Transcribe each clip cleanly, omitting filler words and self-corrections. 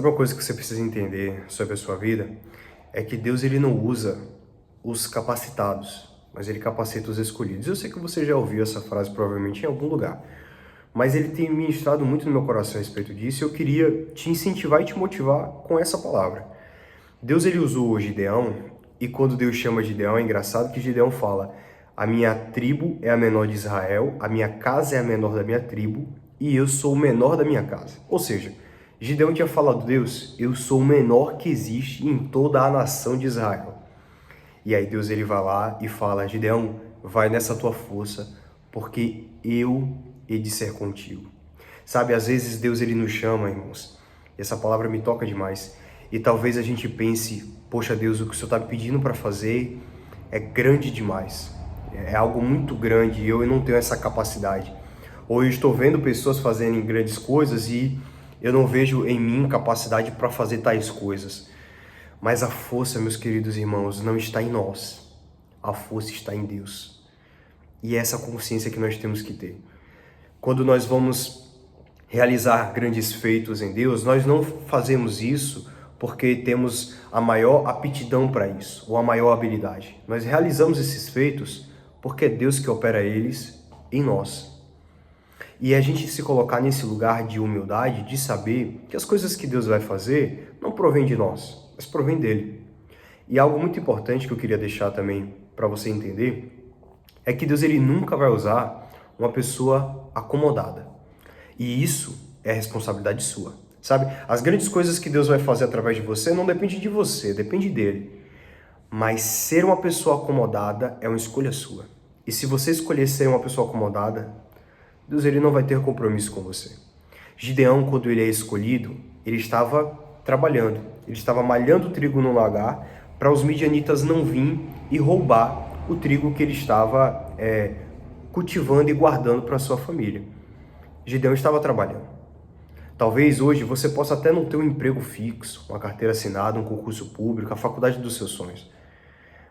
Uma coisa que você precisa entender sobre a sua vida é que Deus ele não usa os capacitados, mas ele capacita os escolhidos. Eu sei que você já ouviu essa frase provavelmente em algum lugar, mas ele tem ministrado muito no meu coração a respeito disso e eu queria te incentivar e te motivar com essa palavra. Deus ele usou Gideão e quando Deus chama Gideão, é engraçado que Gideão fala: a minha tribo é a menor de Israel, a minha casa é a menor da minha tribo e eu sou o menor da minha casa. Ou seja, Gideão tinha falado: Deus, eu sou o menor que existe em toda a nação de Israel. E aí Deus ele vai lá e fala: Gideão, vai nessa tua força, porque eu hei de ser contigo. Sabe, às vezes Deus ele nos chama, irmãos, e essa palavra me toca demais. E talvez a gente pense: poxa Deus, o que o Senhor está me pedindo para fazer é grande demais. É algo muito grande e eu não tenho essa capacidade. Ou eu estou vendo pessoas fazendo grandes coisas e eu não vejo em mim capacidade para fazer tais coisas. Mas a força, meus queridos irmãos, não está em nós. A força está em Deus. E é essa consciência que nós temos que ter. Quando nós vamos realizar grandes feitos em Deus, nós não fazemos isso porque temos a maior aptidão para isso, ou a maior habilidade. Nós realizamos esses feitos porque é Deus que opera eles em nós. E a gente se colocar nesse lugar de humildade, de saber que as coisas que Deus vai fazer não provém de nós, mas provém dele. E algo muito importante que eu queria deixar também para você entender é que Deus ele nunca vai usar uma pessoa acomodada. E isso é responsabilidade sua. Sabe? As grandes coisas que Deus vai fazer através de você não depende de você, depende dele. Mas ser uma pessoa acomodada é uma escolha sua. E se você escolher ser uma pessoa acomodada, Deus ele não vai ter compromisso com você. Gideão, quando ele é escolhido, ele estava trabalhando, ele estava malhando o trigo no lagar para os midianitas não virem e roubar o trigo que ele estava cultivando e guardando para sua família. Gideão estava trabalhando. Talvez hoje você possa até não ter um emprego fixo, uma carteira assinada, um concurso público, a faculdade dos seus sonhos.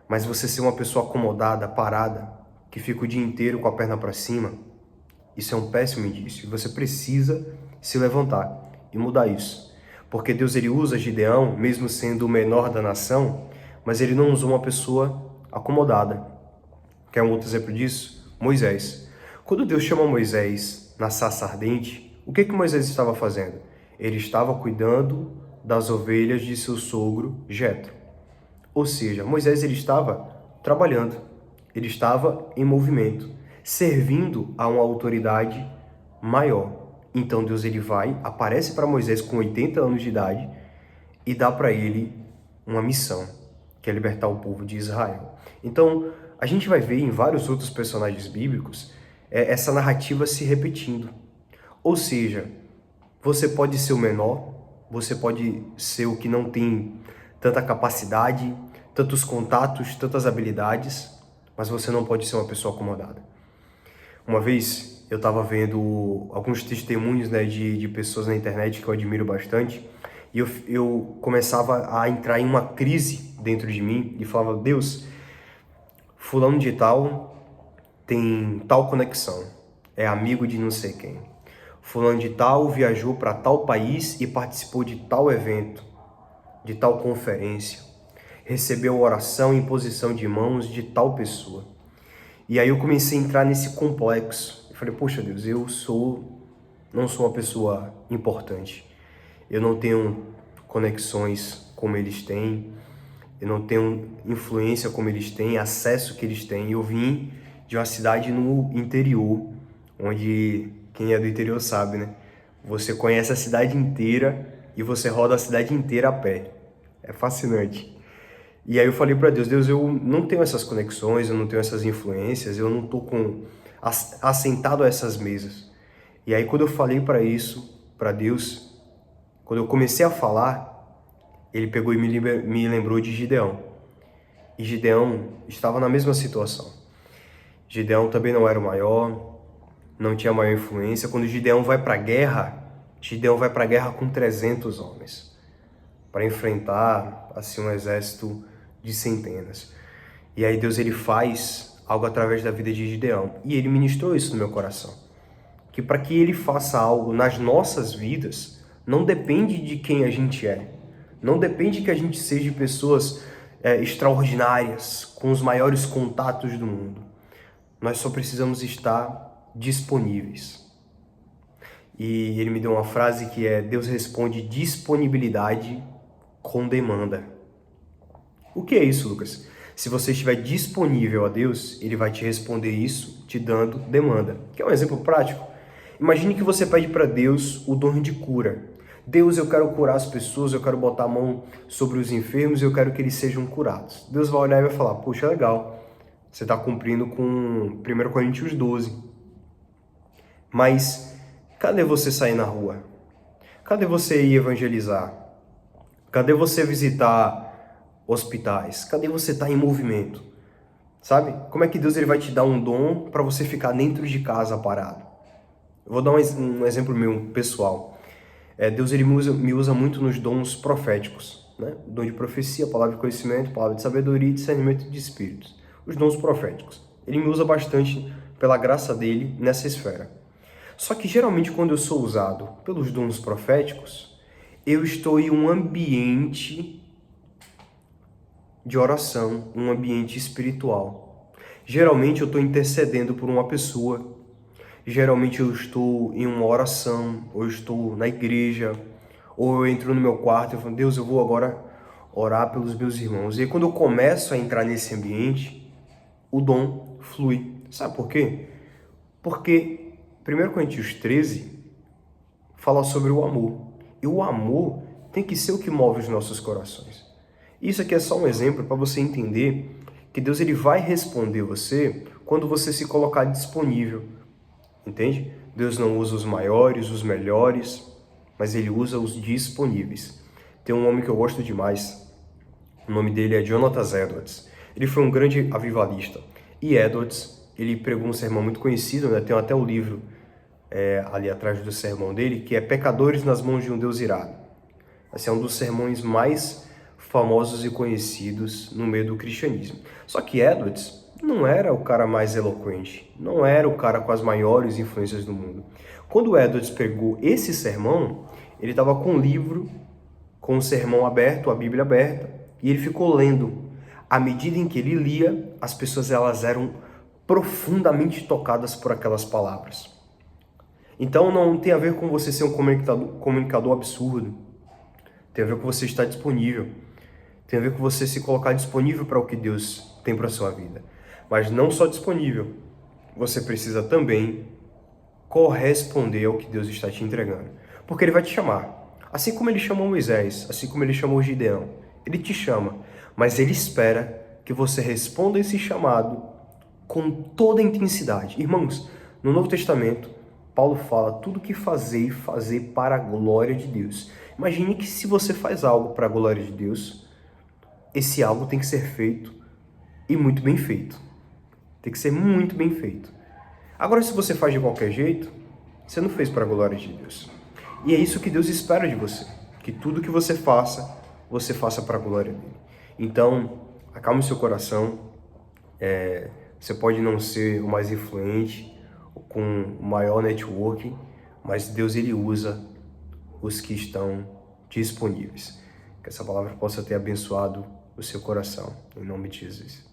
Mas você ser uma pessoa acomodada, parada, que fica o dia inteiro com a perna para cima, isso é um péssimo indício. E você precisa se levantar e mudar isso. Porque Deus ele usa Gideão, mesmo sendo o menor da nação, mas ele não usou uma pessoa acomodada. Quer um outro exemplo disso? Moisés. Quando Deus chama Moisés na sarça ardente, o que Moisés estava fazendo? Ele estava cuidando das ovelhas de seu sogro Jetro. Ou seja, Moisés ele estava trabalhando, ele estava em movimento, servindo a uma autoridade maior. Então Deus ele vai, aparece para Moisés com 80 anos de idade e dá para ele uma missão, que é libertar o povo de Israel. Então a gente vai ver em vários outros personagens bíblicos essa narrativa se repetindo. Ou seja, você pode ser o menor, você pode ser o que não tem tanta capacidade, tantos contatos, tantas habilidades, mas você não pode ser uma pessoa acomodada. Uma vez eu estava vendo alguns testemunhos de pessoas na internet que eu admiro bastante, e eu começava a entrar em uma crise dentro de mim e falava: Deus, fulano de tal tem tal conexão, é amigo de não sei quem. Fulano de tal viajou para tal país e participou de tal evento, de tal conferência. Recebeu oração e imposição de mãos de tal pessoa. E aí eu comecei a entrar nesse complexo. Eu falei: poxa Deus, não sou uma pessoa importante. Eu não tenho conexões como eles têm. Eu não tenho influência como eles têm, acesso que eles têm. Eu vim de uma cidade no interior, onde quem é do interior sabe, né? Você conhece a cidade inteira e você roda a cidade inteira a pé. É fascinante. E aí eu falei para Deus: Deus, eu não tenho essas conexões, eu não tenho essas influências, eu não tô assentado a essas mesas. E aí quando eu falei para Deus, quando eu comecei a falar, ele pegou e me lembrou de Gideão. E Gideão estava na mesma situação. Gideão também não era o maior, não tinha maior influência. Quando Gideão vai para a guerra com 300 homens, para enfrentar assim um exército de centenas. E aí Deus ele faz algo através da vida de Gideão. E ele ministrou isso no meu coração. Que para que ele faça algo nas nossas vidas, não depende de quem a gente é. Não depende que a gente seja pessoas extraordinárias, com os maiores contatos do mundo. Nós só precisamos estar disponíveis. E ele me deu uma frase que é: Deus responde disponibilidade com demanda. O que é isso, Lucas? Se você estiver disponível a Deus, Ele vai te responder isso te dando demanda. Quer um exemplo prático? Imagine que você pede para Deus o dom de cura. Deus, eu quero curar as pessoas, eu quero botar a mão sobre os enfermos, eu quero que eles sejam curados. Deus vai olhar e vai falar: poxa, legal, você está cumprindo com 1 Coríntios 12. Mas cadê você sair na rua? Cadê você ir evangelizar? Cadê você visitar hospitais? Cadê você estar em movimento? Sabe? Como é que Deus ele vai te dar um dom para você ficar dentro de casa parado? Eu vou dar um exemplo meu pessoal. Deus ele me usa muito nos dons proféticos, né? O dom de profecia, palavra de conhecimento, palavra de sabedoria e discernimento de espíritos. Os dons proféticos. Ele me usa bastante pela graça dele nessa esfera. Só que geralmente quando eu sou usado pelos dons proféticos, eu estou em um ambiente de oração, um ambiente espiritual. Geralmente eu estou intercedendo por uma pessoa, geralmente eu estou em uma oração, ou eu estou na igreja, ou eu entro no meu quarto e falo: Deus, eu vou agora orar pelos meus irmãos. E aí, quando eu começo a entrar nesse ambiente, o dom flui. Sabe por quê? Porque 1 Coríntios 13 fala sobre o amor. E o amor tem que ser o que move os nossos corações. Isso aqui é só um exemplo para você entender que Deus ele vai responder você quando você se colocar disponível. Entende? Deus não usa os maiores, os melhores, mas ele usa os disponíveis. Tem um homem que eu gosto demais, o nome dele é Jonathan Edwards. Ele foi um grande avivalista. E Edwards, ele pregou um sermão muito conhecido, né? Tem até o livro ali atrás do sermão dele, que é Pecadores nas Mãos de um Deus Irado. Esse é um dos sermões mais famosos e conhecidos no meio do cristianismo. Só que Edwards não era o cara mais eloquente, não era o cara com as maiores influências do mundo. Quando Edwards pregou esse sermão, ele estava com um livro, com o sermão aberto, a Bíblia aberta, e ele ficou lendo. À medida em que ele lia, as pessoas elas eram profundamente tocadas por aquelas palavras. Então não tem a ver com você ser um comunicador absurdo, tem a ver com você estar disponível, tem a ver com você se colocar disponível para o que Deus tem para a sua vida. Mas não só disponível, você precisa também corresponder ao que Deus está te entregando. Porque Ele vai te chamar. Assim como Ele chamou Moisés, assim como Ele chamou Gideão, Ele te chama, mas Ele espera que você responda esse chamado com toda a intensidade. Irmãos, no Novo Testamento, Paulo fala tudo que fazer para a glória de Deus. Imagine que se você faz algo para a glória de Deus, esse algo tem que ser feito e muito bem feito. Tem que ser muito bem feito. Agora, se você faz de qualquer jeito, você não fez para a glória de Deus. E é isso que Deus espera de você. Que tudo que você faça para a glória dele. Então, acalme seu coração. Você pode não ser o mais influente, com o maior networking, mas Deus ele usa os que estão disponíveis. Que essa palavra possa ter abençoado o seu coração, em nome de Jesus.